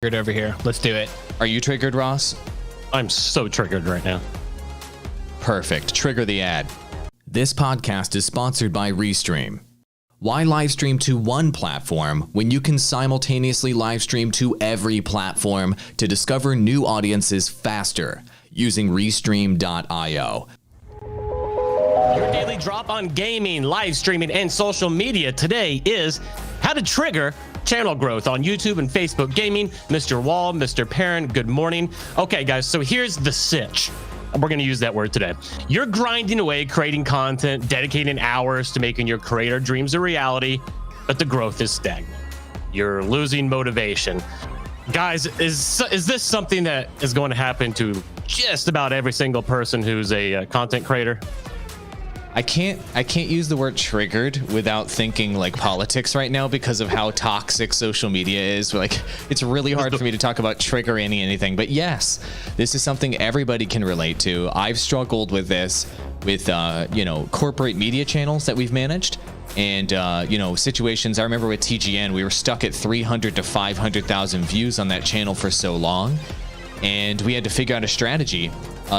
Triggered over here. Let's do it. Are you triggered, Ross? I'm so triggered right now. Perfect. Trigger the ad. This podcast is sponsored by Restream. Why live stream to one platform when you can simultaneously live stream to every platform to discover new audiences faster using Restream.io? Your daily drop on gaming, live streaming, and social media today is how to trigger channel growth on YouTube and Facebook gaming. Mr. Wall, Mr. Perrin, good morning. Okay, guys, so here's the sitch. We're going to use that word today. You're grinding away, creating content, dedicating hours to making your creator dreams a reality, but the growth is stagnant. You're losing motivation. Guys, is this something that is going to happen to just about every single person who's a content creator? I can't use the word triggered without thinking like politics right now because of how toxic social media is. Like, it's really hard for me to talk about triggering anything, but yes, this is something everybody can relate to. I've struggled with this with corporate media channels that we've managed, and situations. I remember with TGN, we were stuck at 300 to 500,000 views on that channel for so long, and we had to figure out a strategy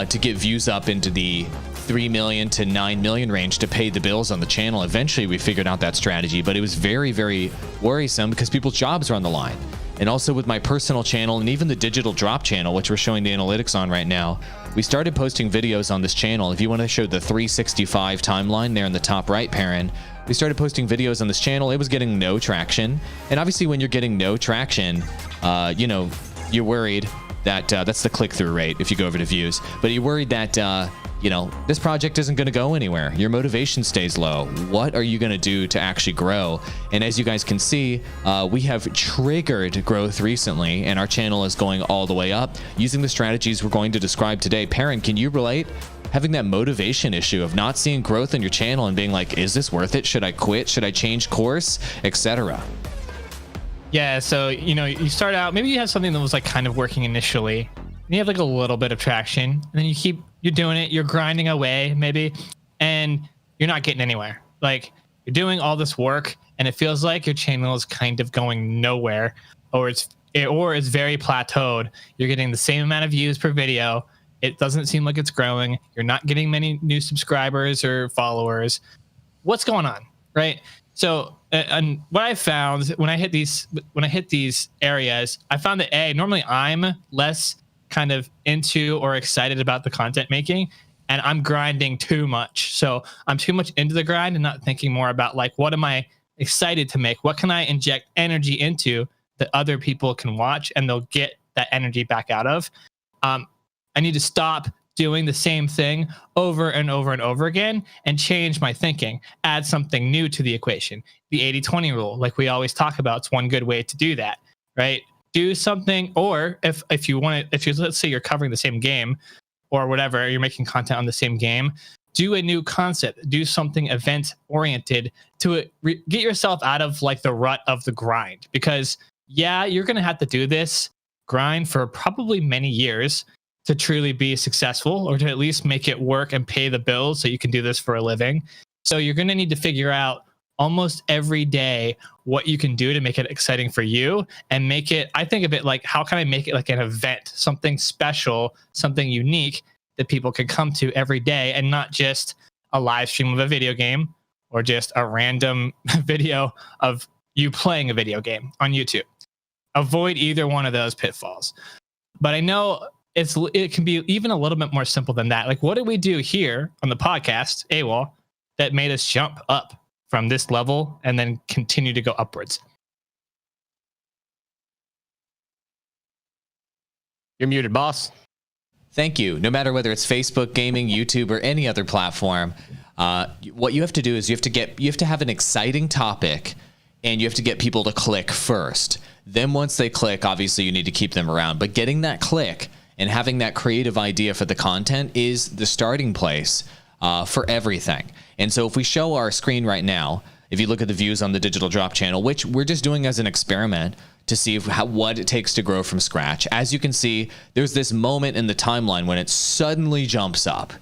to get views up into the 3 million to 9 million range to pay the bills on the channel. Eventually we figured out that strategy, but it was very, very worrisome because people's jobs are on the line. And also with my personal channel and even the digital drop channel, which we're showing the analytics on right now, we started posting videos on this channel. If you want to show the 365 timeline there in the top right, Perrin, we started posting videos on this channel. It was getting no traction. And obviously when you're getting no traction, you're worried that that's the click-through rate if you go over to views, but you're worried that this project isn't going to go anywhere. Your motivation stays low. What are you going to do to actually grow? And as you guys can see, we have triggered growth recently, and our channel is going all the way up using the strategies we're going to describe today. Perrin, can you relate? Having that motivation issue of not seeing growth in your channel and being like, is this worth it? Should I quit? Should I change course? Etc. Yeah, so you start out, maybe you have something that was like kind of working initially, and you have like a little bit of traction, and then you're doing it, you're grinding away maybe, and you're not getting anywhere. Like, you're doing all this work and it feels like your channel is kind of going nowhere, or it's very plateaued. You're getting the same amount of views per video. It doesn't seem like it's growing. You're not getting many new subscribers or followers. What's going on, right? So, and what I found when I hit these areas, I found that normally I'm less kind of into or excited about the content making, and I'm grinding too much. So I'm too much into the grind and not thinking more about like, what am I excited to make? What can I inject energy into that other people can watch and they'll get that energy back out of? I need to stop doing the same thing over and over and over again and change my thinking, add something new to the equation. The 80-20 rule, like we always talk about, it's one good way to do that, right? Do something, or if let's say you're covering the same game or whatever, you're making content on the same game, do a new concept, do something event oriented to get yourself out of like the rut of the grind. Because you're going to have to do this grind for probably many years to truly be successful, or to at least make it work and pay the bills so you can do this for a living. So you're going to need to figure out almost every day what you can do to make it exciting for you, and make it, I think of it like, how can I make it like an event, something special, something unique that people can come to every day, and not just a live stream of a video game or just a random video of you playing a video game on YouTube. Avoid either one of those pitfalls. But I know it can be even a little bit more simple than that. Like, what did we do here on the podcast, AWOL, that made us jump up from this level and then continue to go upwards? You're muted, boss. Thank you. No matter whether it's Facebook, gaming, YouTube, or any other platform, what you have to do is you have to have an exciting topic, and you have to get people to click first. Then once they click, obviously you need to keep them around. But getting that click and having that creative idea for the content is the starting place for everything. And so if we show our screen right now, if you look at the views on the digital drop channel, which we're just doing as an experiment to see what it takes to grow from scratch. As you can see, there's this moment in the timeline when it suddenly jumps up.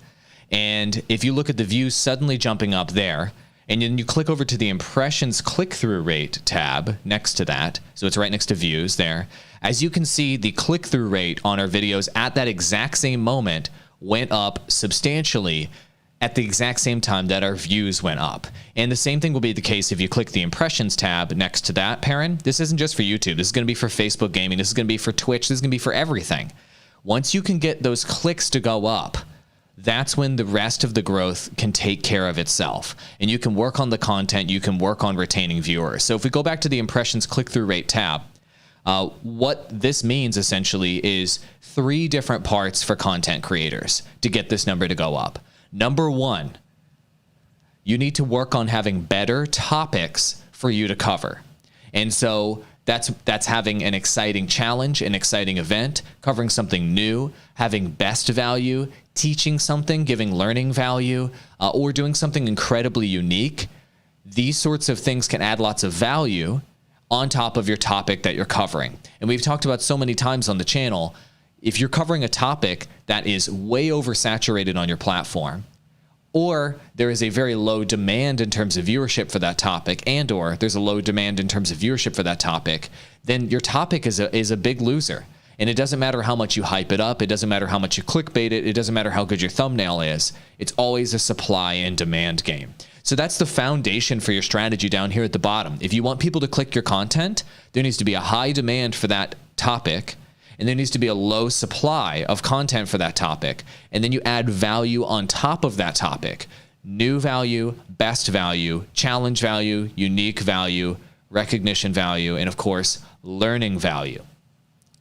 And if you look at the views suddenly jumping up there, and then you click over to the impressions click-through rate tab next to that, so it's right next to views there. As you can see, the click-through rate on our videos at that exact same moment went up substantially at the exact same time that our views went up. And the same thing will be the case if you click the impressions tab next to that, Perrin. This isn't just for YouTube. This is going to be for Facebook gaming. This is going to be for Twitch. This is going to be for everything. Once you can get those clicks to go up, that's when the rest of the growth can take care of itself. And you can work on the content. You can work on retaining viewers. So if we go back to the impressions click-through rate tab, what this means essentially is 3 different parts for content creators to get this number to go up. Number 1, you need to work on having better topics for you to cover. And so that's having an exciting challenge, an exciting event, covering something new, having best value, teaching something, giving learning value, or doing something incredibly unique. These sorts of things can add lots of value on top of your topic that you're covering. And we've talked about so many times on the channel, if you're covering a topic that is way oversaturated on your platform, or there is a very low demand in terms of viewership for that topic, and or there's a low demand in terms of viewership for that topic, then your topic is a big loser. And it doesn't matter how much you hype it up. It doesn't matter how much you clickbait it. It doesn't matter how good your thumbnail is. It's always a supply and demand game. So that's the foundation for your strategy down here at the bottom. If you want people to click your content, there needs to be a high demand for that topic, and there needs to be a low supply of content for that topic. And then you add value on top of that topic. New value, best value, challenge value, unique value, recognition value, and of course, learning value.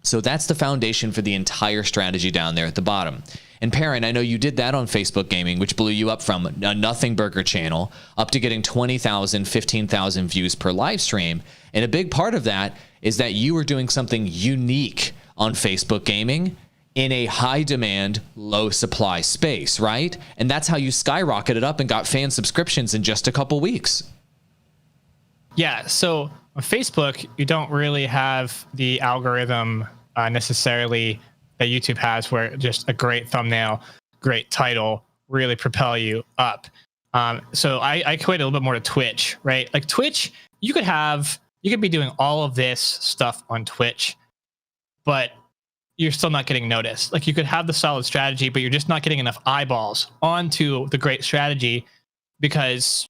So that's the foundation for the entire strategy down there at the bottom. And Perrin, I know you did that on Facebook Gaming, which blew you up from a nothing burger channel up to getting 20,000, 15,000 views per live stream. And a big part of that is that you were doing something unique on Facebook Gaming in a high demand, low supply space, right? And that's how you skyrocketed up and got fan subscriptions in just a couple weeks. Yeah, so on Facebook, you don't really have the algorithm necessarily that YouTube has, where just a great thumbnail, great title really propel you up. So I equate it a little bit more to Twitch, right? Like Twitch, you could be doing all of this stuff on Twitch, but you're still not getting noticed. Like you could have the solid strategy, but you're just not getting enough eyeballs onto the great strategy because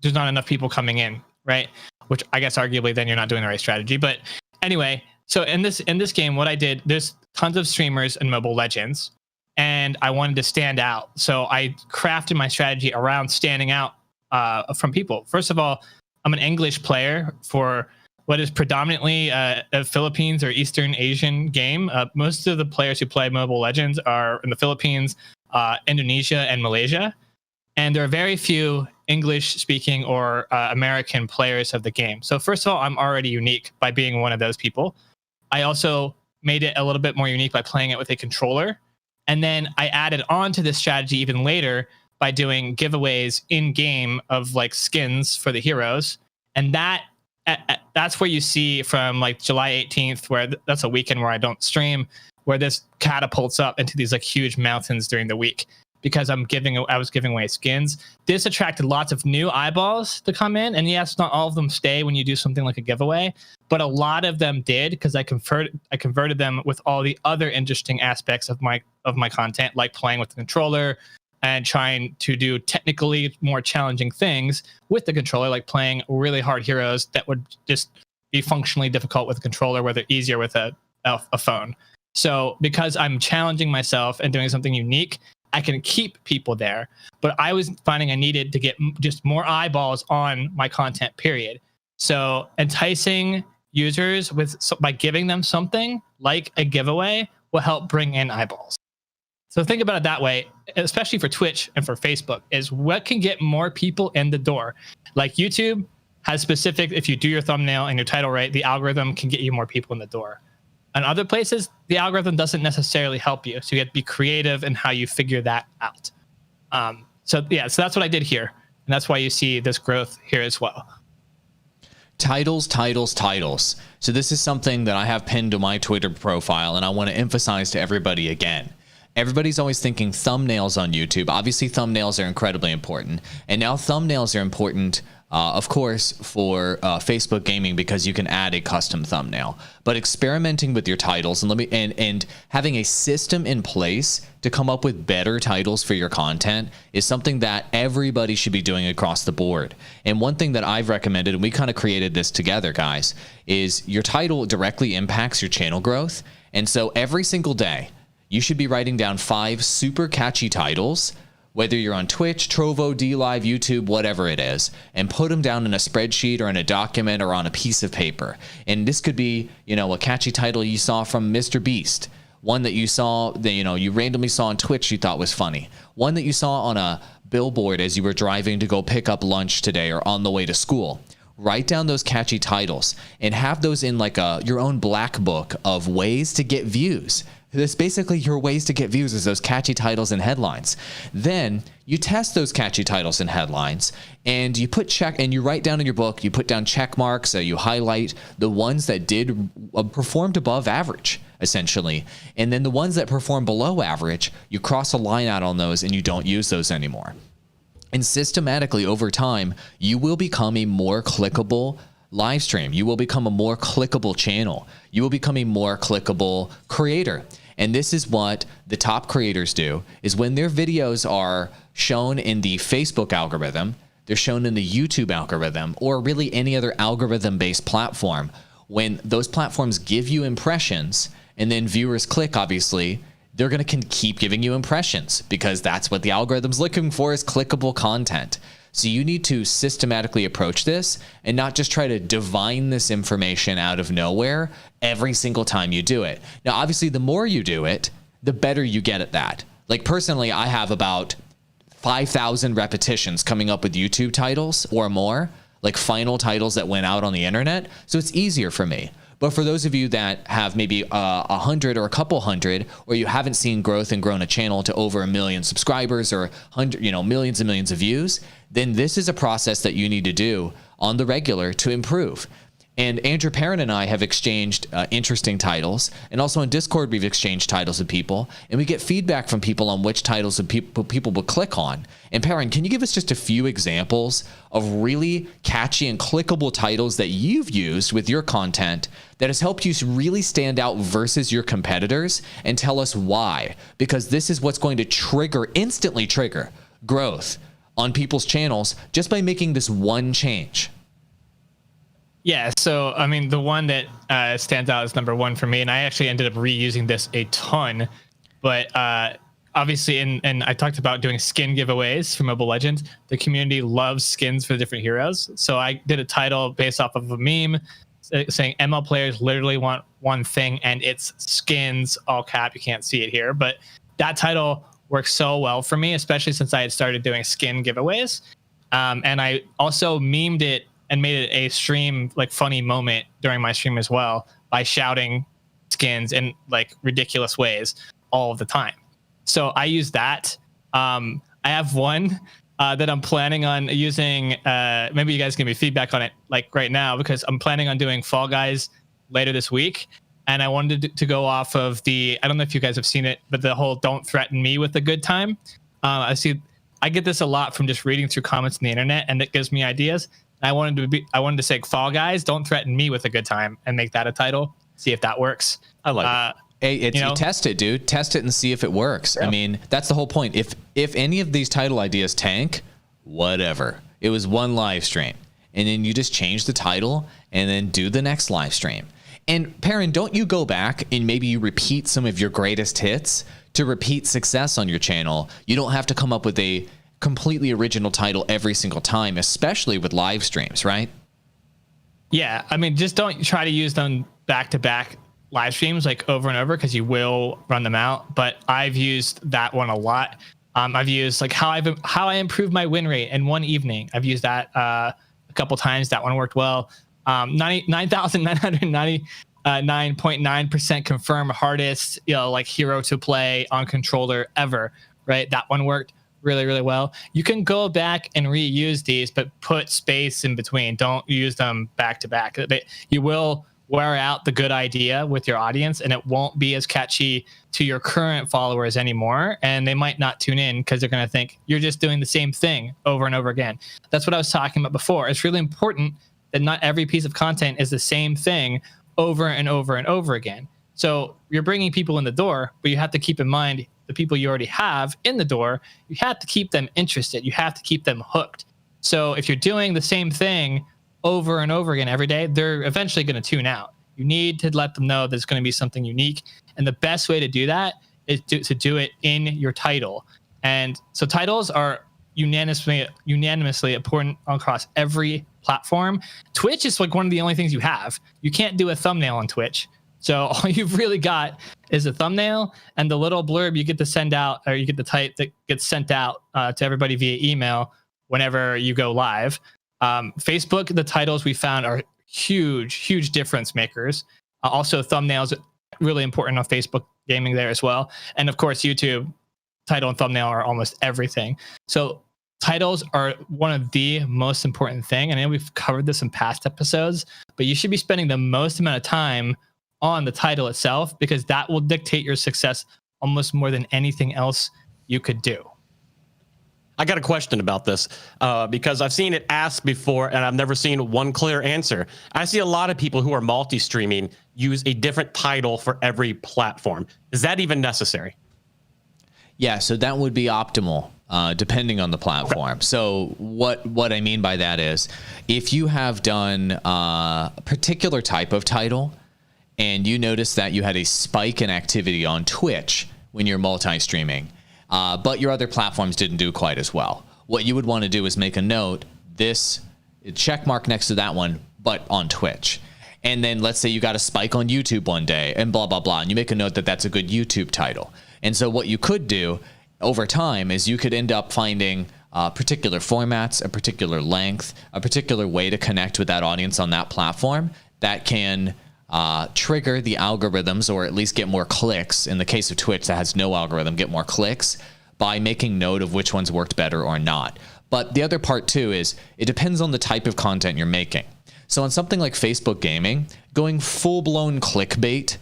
there's not enough people coming in, right? Which I guess arguably then you're not doing the right strategy. But anyway, so in this game, what I did, there's tons of streamers and Mobile Legends, and I wanted to stand out. So I crafted my strategy around standing out from people. First of all, I'm an English player for what is predominantly a Philippines or Eastern Asian game. Most of the players who play Mobile Legends are in the Philippines, Indonesia, and Malaysia. And there are very few English-speaking or American players of the game. So first of all, I'm already unique by being one of those people. I also made it a little bit more unique by playing it with a controller. And then I added on to this strategy even later by doing giveaways in-game of like skins for the heroes. And that's where you see from like July 18th, where that's a weekend where I don't stream, where this catapults up into these like huge mountains during the week because I was giving away skins. This attracted lots of new eyeballs to come in, and yes, not all of them stay when you do something like a giveaway, but a lot of them did because I converted them with all the other interesting aspects of my content, like playing with the controller and trying to do technically more challenging things with the controller, like playing really hard heroes that would just be functionally difficult with a controller, where they're easier with a phone. So because I'm challenging myself and doing something unique, I can keep people there. But I was finding I needed to get just more eyeballs on my content, period. So enticing users by giving them something like a giveaway will help bring in eyeballs. So think about it that way, especially for Twitch and for Facebook, is what can get more people in the door. Like YouTube has specific, if you do your thumbnail and your title right, the algorithm can get you more people in the door. And other places, the algorithm doesn't necessarily help you. So you have to be creative in how you figure that out. So that's what I did here. And that's why you see this growth here as well. Titles. So this is something that I have pinned to my Twitter profile, and I want to emphasize to everybody again. Everybody's always thinking thumbnails on YouTube. Obviously, thumbnails are incredibly important. And now thumbnails are important Of course, for Facebook gaming, because you can add a custom thumbnail. But experimenting with your titles and having a system in place to come up with better titles for your content is something that everybody should be doing across the board. And one thing that I've recommended, and we kind of created this together, guys, is your title directly impacts your channel growth. And so every single day, you should be writing down 5 super catchy titles, whether you're on Twitch, Trovo, DLive, YouTube, whatever it is, and put them down in a spreadsheet or in a document or on a piece of paper. And this could be, a catchy title you saw from Mr. Beast, one that you saw that, you randomly saw on Twitch you thought was funny, one that you saw on a billboard as you were driving to go pick up lunch today or on the way to school. Write down those catchy titles and have those in like your own black book of ways to get views. That's basically your ways to get views, is those catchy titles and headlines. Then you test those catchy titles and headlines, and you you write down in your book, you put down check marks, you highlight the ones that performed above average, essentially. And then the ones that perform below average, you cross a line out on those and you don't use those anymore. And systematically over time, you will become a more clickable live stream. You will become a more clickable channel. You will become a more clickable creator. And this is what the top creators do, is when their videos are shown in the Facebook algorithm, they're shown in the YouTube algorithm, or really any other algorithm-based platform. When those platforms give you impressions and then viewers click, obviously, they're going to keep giving you impressions because that's what the algorithm's looking for, is clickable content. So you need to systematically approach this and not just try to divine this information out of nowhere every single time you do it. Now, obviously, the more you do it, the better you get at that. Like personally, I have about 5,000 repetitions coming up with YouTube titles or more, like final titles that went out on the internet. So it's easier for me. But for those of you that have maybe 100 or a couple hundred, or you haven't seen growth and grown a channel to over 1 million subscribers or millions and millions of views, then this is a process that you need to do on the regular to improve. And Andrew Perrin and I have exchanged interesting titles, and also in Discord we've exchanged titles with people, and we get feedback from people on which titles people will click on. And Perrin, can you give us just a few examples of really catchy and clickable titles that you've used with your content that has helped you really stand out versus your competitors, and tell us why? Because this is what's going to instantly trigger growth on people's channels just by making this one change. Yeah, so I mean, the one that stands out as number one for me, and I actually ended up reusing this a ton, but obviously, and I talked about doing skin giveaways for Mobile Legends. The community loves skins for the different heroes, so I did a title based off of a meme saying ML players literally want one thing, and it's skins, all cap. You can't see it here, but that title works so well for me, especially since I had started doing skin giveaways, and I also memed it and made it a stream, like, funny moment during my stream as well by shouting skins in like ridiculous ways all of the time. So I use that. I have one that I'm planning on using. Maybe you guys can give me feedback on it like right now, because I'm planning on doing Fall Guys later this week. And I wanted to go off of I don't know if you guys have seen it, but the whole "don't threaten me with a good time." I get this a lot from just reading through comments on the internet, and it gives me ideas. I wanted to say "Fall Guys, don't threaten me with a good time," and make that a title. See if that works. I like it. Hey, you test it, dude. Test it and see if it works. Yeah. I mean, that's the whole point. If any of these title ideas tank, whatever. It was one live stream, and then you just change the title and then do the next live stream. And Perrin, don't you go back and maybe you repeat some of your greatest hits to repeat success on your channel? You don't have to come up with a completely original title every single time, especially with live streams, right? Yeah, I mean, just don't try to use them back-to-back live streams like over and over, because you will run them out. But I've used that one a lot. I've used like how I improved my win rate in one evening. I've used that a couple times. That one worked well. 9,999.9% confirm hardest, like hero to play on controller ever, right? That one worked really, really well. You can go back and reuse these, but put space in between. Don't use them back to back. You will wear out the good idea with your audience, and it won't be as catchy to your current followers anymore. And they might not tune in because they're going to think you're just doing the same thing over and over again. That's what I was talking about before. It's really important that not every piece of content is the same thing over and over and over again. So you're bringing people in the door, but you have to keep in mind the people you already have in the door. You have to keep them interested. You have to keep them hooked. So if you're doing the same thing over and over again every day, they're eventually going to tune out. You need to let them know there's going to be something unique. And the best way to do that is to do it in your title. And so titles are unanimously important across every platform. Twitch is like one of the only things you have. You can't do a thumbnail on Twitch. So all you've really got is a thumbnail and the little blurb you get to send out, or you get to type that gets sent out to everybody via email whenever you go live. Facebook, the titles we found are huge difference makers. Also, thumbnails really important on Facebook gaming there as well. And of course, YouTube, title and thumbnail are almost everything. So titles are one of the most important thing. And I know we've covered this in past episodes, but you should be spending the most amount of time on the title itself, because that will dictate your success almost more than anything else you could do. I got a question about this because I've seen it asked before and I've never seen one clear answer. I see a lot of people who are multi-streaming use a different title for every platform. Is that even necessary? Yeah, so that would be optimal depending on the platform. Okay. So what I mean by that is, if you have done a particular type of title and you notice that you had a spike in activity on Twitch when you're multi-streaming, but your other platforms didn't do quite as well, what you would want to do is make a note, this check mark next to that one, but on Twitch. And then let's say you got a spike on YouTube one day and blah, blah, blah, and you make a note that that's a good YouTube title. And so what you could do over time is you could end up finding particular formats, a particular length, a particular way to connect with that audience on that platform that can trigger the algorithms, or at least get more clicks. In the case of Twitch that has no algorithm, get more clicks by making note of which ones worked better or not. But the other part too is it depends on the type of content you're making. So on something like Facebook gaming, going full-blown clickbait,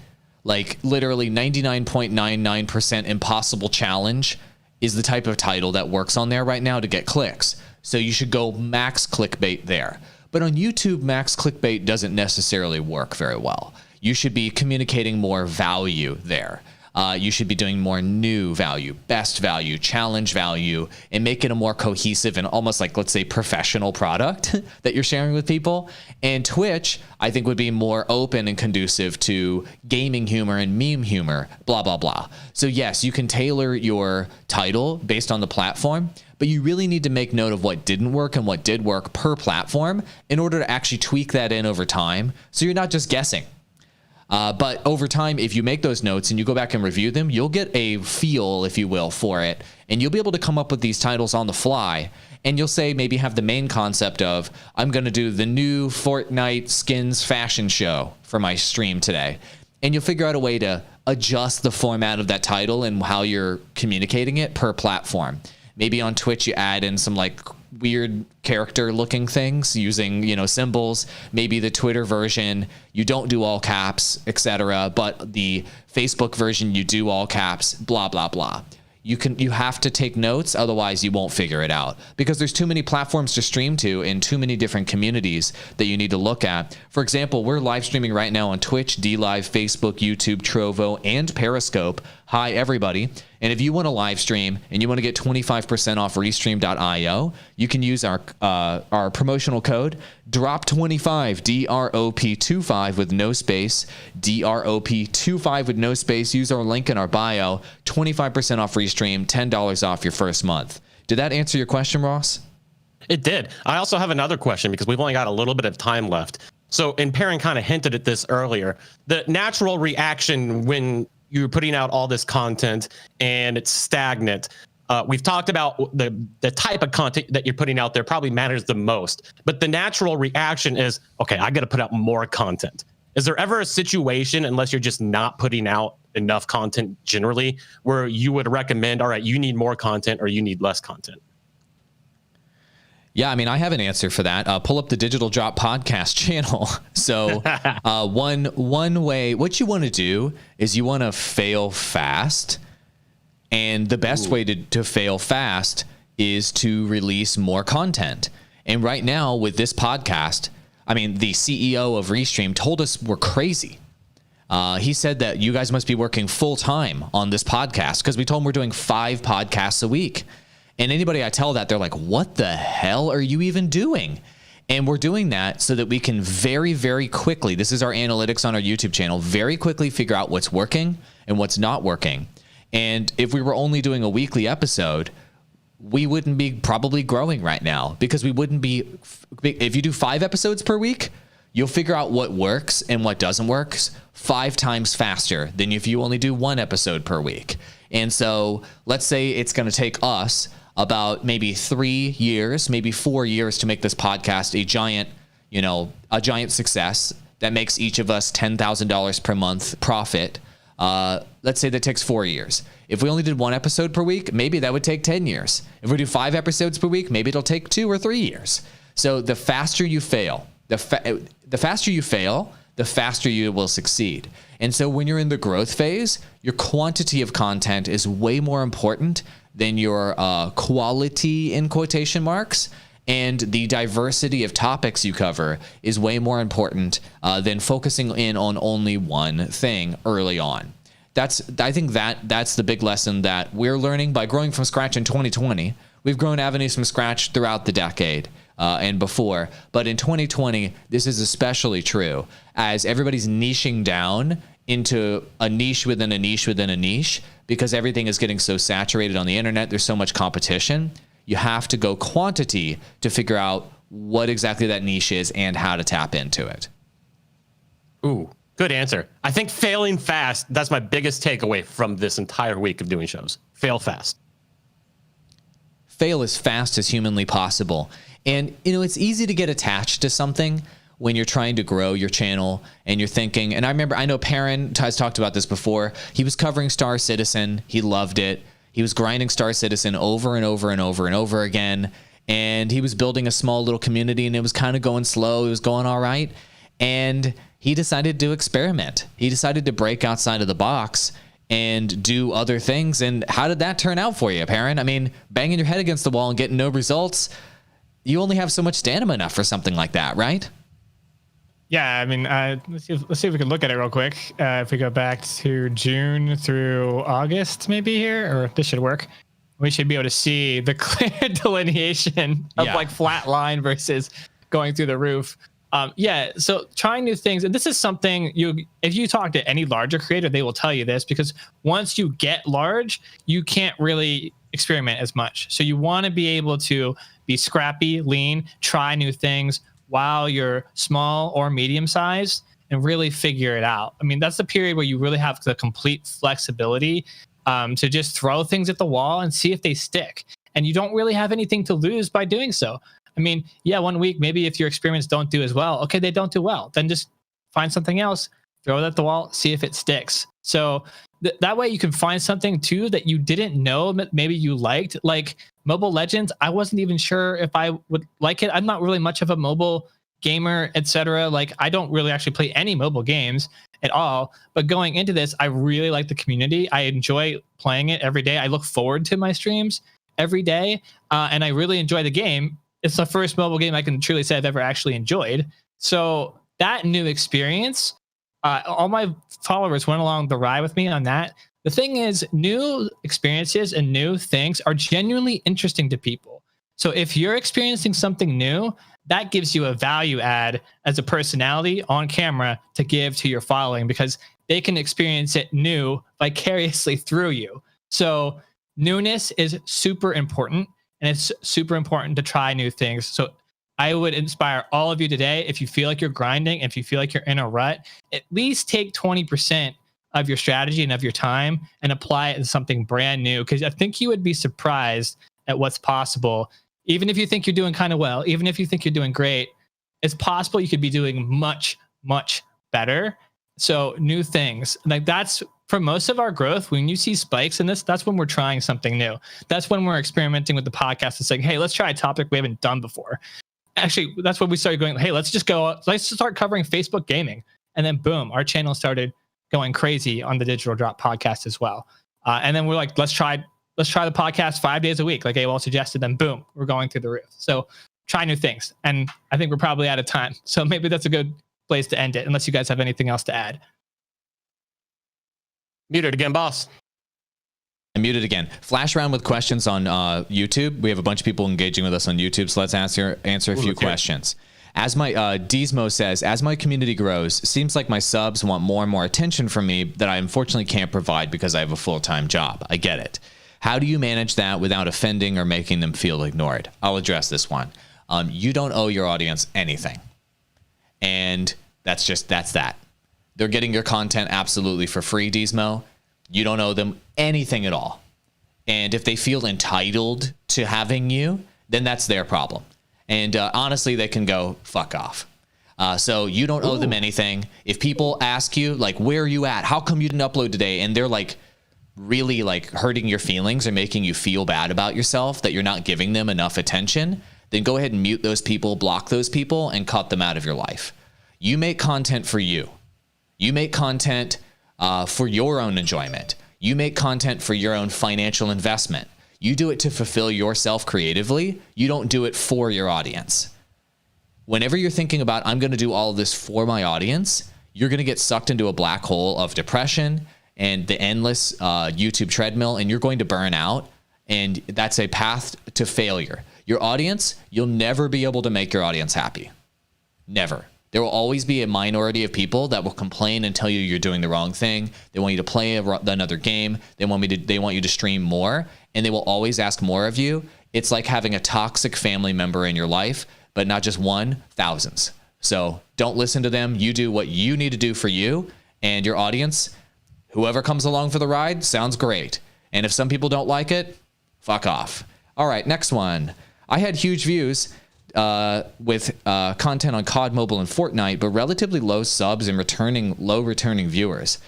like literally 99.99% impossible challenge, is the type of title that works on there right now to get clicks. So you should go max clickbait there. But on YouTube, max clickbait doesn't necessarily work very well. You should be communicating more value there. You should be doing more new value, best value, challenge value, and make it a more cohesive and almost like, let's say, professional product that you're sharing with people. And Twitch, I think, would be more open and conducive to gaming humor and meme humor, blah, blah, blah. So yes, you can tailor your title based on the platform, but you really need to make note of what didn't work and what did work per platform in order to actually tweak that in over time, so you're not just guessing. But over time, if you make those notes and you go back and review them, you'll get a feel, if you will, for it. And you'll be able to come up with these titles on the fly. And you'll say, maybe have the main concept of, I'm going to do the new Fortnite skins fashion show for my stream today. And you'll figure out a way to adjust the format of that title and how you're communicating it per platform. Maybe on Twitch, you add in some like weird character looking things using, symbols. Maybe the Twitter version, you don't do all caps, etc. But the Facebook version, you do all caps, blah, blah, blah. You have to take notes, otherwise you won't figure it out, because there's too many platforms to stream to and too many different communities that you need to look at. For example, we're live streaming right now on Twitch, DLive, Facebook, YouTube, Trovo, and Periscope. Hi, everybody. And if you want to live stream and you want to get 25% off Restream.io, you can use our promotional code DROP25, DROP25 with no space, DROP25 with no space. Use our link in our bio, 25% off Restream, $10 off your first month. Did that answer your question, Ross? It did. I also have another question because we've only got a little bit of time left. So, and Perrin kind of hinted at this earlier, the natural reaction when you're putting out all this content and it's stagnant. We've talked about the type of content that you're putting out there probably matters the most, but the natural reaction is, okay, I got to put out more content. Is there ever a situation, unless you're just not putting out enough content generally, where you would recommend, all right, you need more content or you need less content? Yeah, I mean, I have an answer for that. Pull up the Digital Drop podcast channel. So one way, what you want to do is you want to fail fast. And the best way to fail fast is to release more content. And right now with this podcast, I mean, the CEO of Restream told us we're crazy. He said that you guys must be working full time on this podcast because we told him we're doing 5 podcasts a week. And anybody I tell that, they're like, what the hell are you even doing? And we're doing that so that we can very, very quickly, this is our analytics on our YouTube channel, very quickly figure out what's working and what's not working. And if we were only doing a weekly episode, we wouldn't be probably growing right now because we wouldn't be, if you do 5 episodes per week, you'll figure out what works and what doesn't work 5 times faster than if you only do 1 episode per week. And so let's say it's going to take us about maybe 3 years, maybe 4 years to make this podcast a giant success that makes each of us $10,000 per month profit. Let's say that takes 4 years. If we only did 1 episode per week, maybe that would take 10 years. If we do 5 episodes per week, maybe it'll take 2 or 3 years. So the faster you fail, the faster you will succeed. And so when you're in the growth phase, your quantity of content is way more important than your quality in quotation marks. And the diversity of topics you cover is way more important than focusing in on only one thing early on. I think that's the big lesson that we're learning by growing from scratch in 2020. We've grown avenues from scratch throughout the decade and before. But in 2020, this is especially true as everybody's niching down into a niche within a niche within a niche because everything is getting so saturated on the internet. There's so much competition. You have to go quantity to figure out what exactly that niche is and how to tap into it. Ooh, good answer. I think failing fast, that's my biggest takeaway from this entire week of doing shows. Fail fast. Fail as fast as humanly possible. And, it's easy to get attached to something when you're trying to grow your channel and you're thinking, and I know Perrin has talked about this before. He was covering Star Citizen. He loved it. He was grinding Star Citizen over and over and over and over again. And he was building a small little community and it was kind of going slow. It was going all right. And he decided to experiment. He decided to break outside of the box and do other things. And how did that turn out for you, Perrin? I mean, banging your head against the wall and getting no results. You only have so much stamina for something like that, right? Yeah, I mean, let's see if we can look at it real quick. If we go back to June through August, maybe here, or this should work. We should be able to see the clear delineation of like flat line versus going through the roof. So trying new things, and this is something if you talk to any larger creator, they will tell you this because once you get large, you can't really experiment as much. So you want to be able to be scrappy, lean, try new things while you're small or medium sized and really figure it out. I mean, that's the period where you really have the complete flexibility to just throw things at the wall and see if they stick. And you don't really have anything to lose by doing so. I mean, 1 week, maybe if your experiments don't do as well, okay, they don't do well. Then just find something else, throw it at the wall, see if it sticks. So that way you can find something too that you didn't know that maybe you liked. Like Mobile Legends, I wasn't even sure if I would like it. I'm not really much of a mobile gamer, etc. Like I don't really actually play any mobile games at all. But going into this, I really like the community. I enjoy playing it every day. I look forward to my streams every day, and I really enjoy the game. It's the first mobile game I can truly say I've ever actually enjoyed. So that new experience, all my followers went along the ride with me on that. The thing is, new experiences and new things are genuinely interesting to people. So if you're experiencing something new, that gives you a value add as a personality on camera to give to your following because they can experience it new vicariously through you. So newness is super important. And it's super important to try new things. So I would inspire all of you today, if you feel like you're grinding, if you feel like you're in a rut, at least take 20% of your strategy and of your time and apply it in something brand new. Because I think you would be surprised at what's possible. Even if you think you're doing kind of well, even if you think you're doing great, it's possible you could be doing much, much better. So new things, like that's for most of our growth, when you see spikes in this, that's when we're trying something new. That's when we're experimenting with the podcast. It's like, hey, let's try a topic we haven't done before. Actually, that's when we started going, hey, let's start covering Facebook gaming. And then boom, our channel started going crazy on the Digital Drop podcast as well. And then we're like, let's try the podcast 5 days a week, like AWOL suggested. Then boom, we're going through the roof. So try new things. And I think we're probably out of time. So maybe that's a good place to end it, unless you guys have anything else to add. Muted again, boss. I'm muted again. Flash round with questions on YouTube. We have a bunch of people engaging with us on YouTube, so let's answer a few questions. As my Diesmo says, as my community grows, seems like my subs want more and more attention from me that I unfortunately can't provide because I have a full-time job. I get it. How do you manage that without offending or making them feel ignored? I'll address this one. You don't owe your audience anything. And that's that. They're getting your content absolutely for free, Diesmo. You don't owe them anything at all. And if they feel entitled to having you, then that's their problem. And honestly, they can go fuck off. So you don't owe them anything. If people ask you, like, where are you at? How come you didn't upload today? And they're like really like hurting your feelings or making you feel bad about yourself that you're not giving them enough attention, then go ahead and mute those people, block those people, and cut them out of your life. You make content for you. You make content for your own enjoyment. You make content for your own financial investment. You do it to fulfill yourself creatively. You don't do it for your audience. Whenever you're thinking about, I'm going to do all of this for my audience, you're going to get sucked into a black hole of depression and the endless YouTube treadmill, and you're going to burn out. And that's a path to failure. Your audience, you'll never be able to make your audience happy. Never. There will always be a minority of people that will complain and tell you you're doing the wrong thing. They want you to play another game. They want you to stream more, and they will always ask more of you. It's like having a toxic family member in your life, but not just one, thousands. So don't listen to them. You do what you need to do for you and your audience. Whoever comes along for the ride sounds great. And if some people don't like it, fuck off. All right, next one. I had huge views with content on COD Mobile and Fortnite, but relatively low subs and low returning viewers.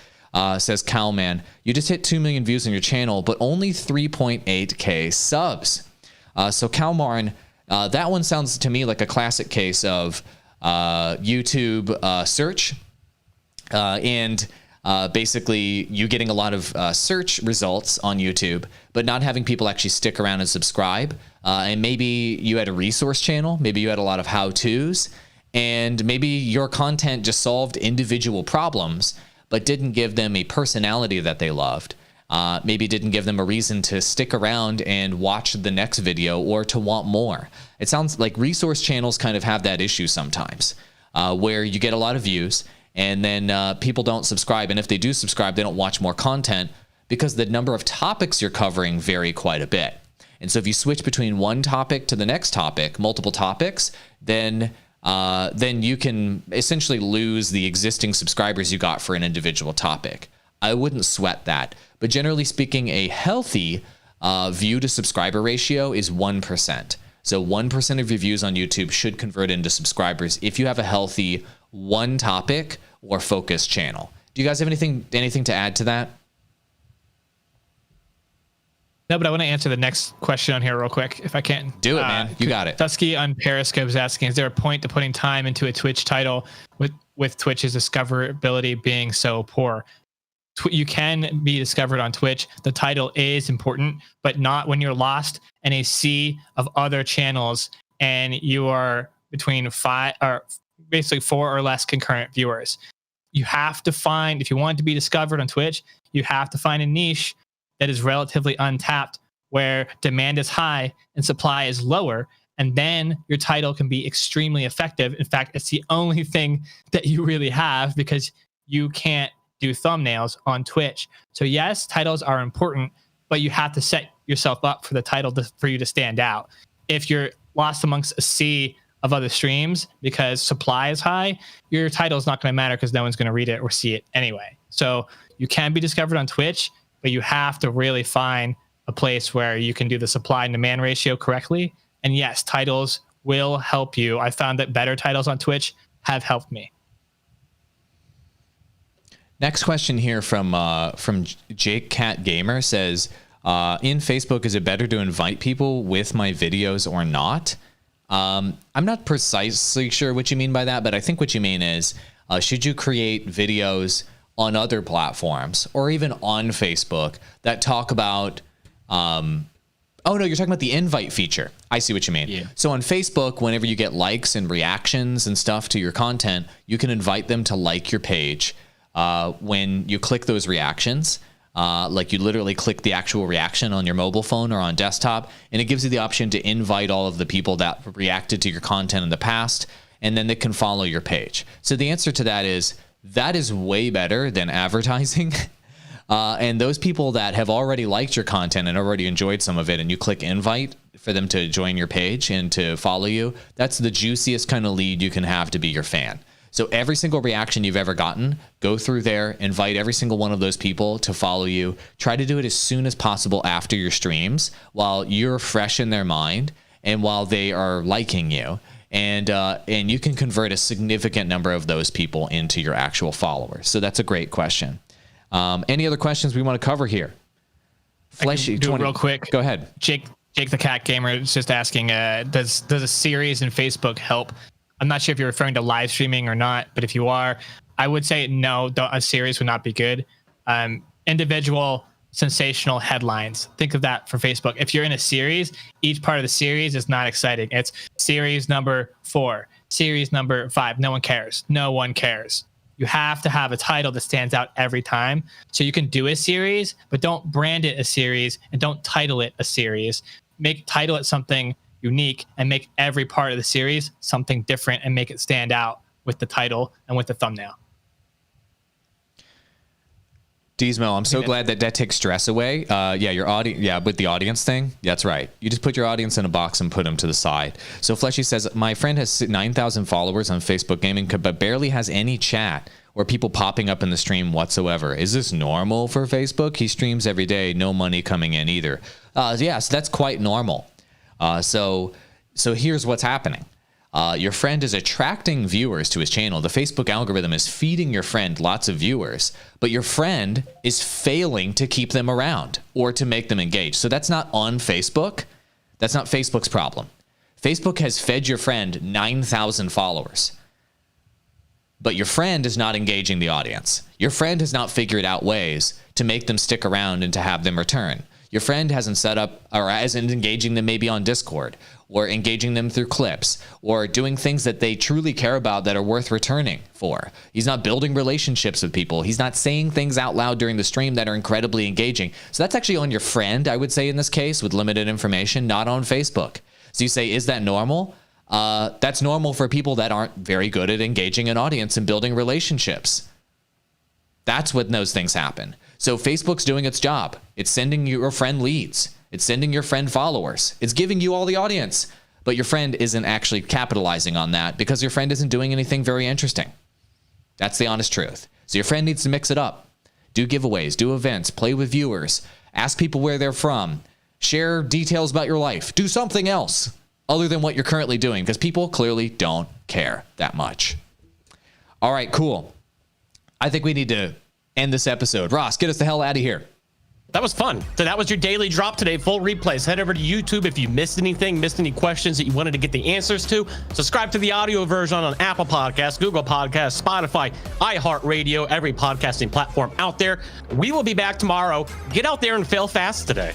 Says Calman, you just hit 2 million views on your channel, but only 3.8K subs. So Calmarn, that one sounds to me like a classic case of YouTube search and basically you getting a lot of search results on YouTube, but not having people actually stick around and subscribe. And maybe you had a resource channel, maybe you had a lot of how-tos, and maybe your content just solved individual problems, but didn't give them a personality that they loved. Maybe didn't give them a reason to stick around and watch the next video or to want more. It sounds like resource channels kind of have that issue sometimes, where you get a lot of views and then people don't subscribe. And if they do subscribe, they don't watch more content because the number of topics you're covering vary quite a bit. And so if you switch between one topic to the next topic, multiple topics, then you can essentially lose the existing subscribers you got for an individual topic. I wouldn't sweat that. But generally speaking, a healthy view to subscriber ratio is 1%. So 1% of your views on YouTube should convert into subscribers if you have a healthy one topic or focus channel. Do you guys have anything to add to that? No, but I want to answer the next question on here real quick, if I can. Do it, man. You got it. Tusky on Periscope is asking, is there a point to putting time into a Twitch title with Twitch's discoverability being so poor? You can be discovered on Twitch. The title is important, but not when you're lost in a sea of other channels and you are between 5 or basically 4 or less concurrent viewers. You have to find, if you want to be discovered on Twitch, you have to find a niche that is relatively untapped, where demand is high and supply is lower, and then your title can be extremely effective. In fact, it's the only thing that you really have because you can't do thumbnails on Twitch. So yes, titles are important, but you have to set yourself up for the title for you to stand out. If you're lost amongst a sea of other streams because supply is high, your title is not going to matter because no one's going to read it or see it anyway. So you can be discovered on Twitch, but you have to really find a place where you can do the supply and demand ratio correctly. And yes, titles will help you. I found that better titles on Twitch have helped me. Next question here from Jake Cat Gamer says, in Facebook, is it better to invite people with my videos or not? I'm not precisely sure what you mean by that, but I think what you mean is, should you create videos on other platforms or even on Facebook that talk about, oh no, you're talking about the invite feature. I see what you mean. Yeah. So on Facebook, whenever you get likes and reactions and stuff to your content, you can invite them to like your page. When you click those reactions, like you literally click the actual reaction on your mobile phone or on desktop, and it gives you the option to invite all of the people that reacted to your content in the past, and then they can follow your page. So the answer to that is way better than advertising. And those people that have already liked your content and already enjoyed some of it, and you click invite for them to join your page and to follow you, that's the juiciest kind of lead you can have to be your fan. So every single reaction you've ever gotten, go through there, invite every single one of those people to follow you. Try to do it as soon as possible after your streams while you're fresh in their mind and while they are liking you. And you can convert a significant number of those people into your actual followers. So that's a great question. Any other questions we want to cover here? Fleshy, do it real quick. Go ahead. Jake the Cat Gamer is just asking, does a series in Facebook help? I'm not sure if you're referring to live streaming or not, but if you are, I would say no, a series would not be good. Individual sensational headlines. Think of that for Facebook. If you're in a series, each part of the series is not exciting. It's series number 4, series number 5. No one cares. No one cares. You have to have a title that stands out every time. So you can do a series, but don't brand it a series and don't title it a series. Title it something unique and make every part of the series something different and make it stand out with the title and with the thumbnail. Diesmo, I'm so glad that takes stress away. Your audience. Yeah, with the audience thing, that's right. You just put your audience in a box and put them to the side. So Fleshy says, my friend has 9,000 followers on Facebook Gaming, but barely has any chat or people popping up in the stream whatsoever. Is this normal for Facebook? He streams every day, no money coming in either. Yes, that's quite normal. So here's what's happening. Your friend is attracting viewers to his channel. The Facebook algorithm is feeding your friend lots of viewers, but your friend is failing to keep them around or to make them engage. So that's not on Facebook. That's not Facebook's problem. Facebook has fed your friend 9,000 followers, but your friend is not engaging the audience. Your friend has not figured out ways to make them stick around and to have them return. Your friend hasn't set up or isn't engaging them maybe on Discord or engaging them through clips or doing things that they truly care about that are worth returning for. He's not building relationships with people. He's not saying things out loud during the stream that are incredibly engaging. So that's actually on your friend, I would say in this case, with limited information, not on Facebook. So you say, is that normal? That's normal for people that aren't very good at engaging an audience and building relationships. That's when those things happen. So Facebook's doing its job. It's sending your friend leads. It's sending your friend followers. It's giving you all the audience. But your friend isn't actually capitalizing on that because your friend isn't doing anything very interesting. That's the honest truth. So your friend needs to mix it up. Do giveaways, do events, play with viewers, ask people where they're from, share details about your life, do something else other than what you're currently doing because people clearly don't care that much. All right, cool. I think we need to end this episode. Ross, get us the hell out of here. That was fun. So that was your daily drop today. Full replays. Head over to YouTube if you missed anything, missed any questions that you wanted to get the answers to. Subscribe to the audio version on Apple Podcasts, Google Podcasts, Spotify, iHeartRadio, every podcasting platform out there. We will be back tomorrow. Get out there and fail fast today.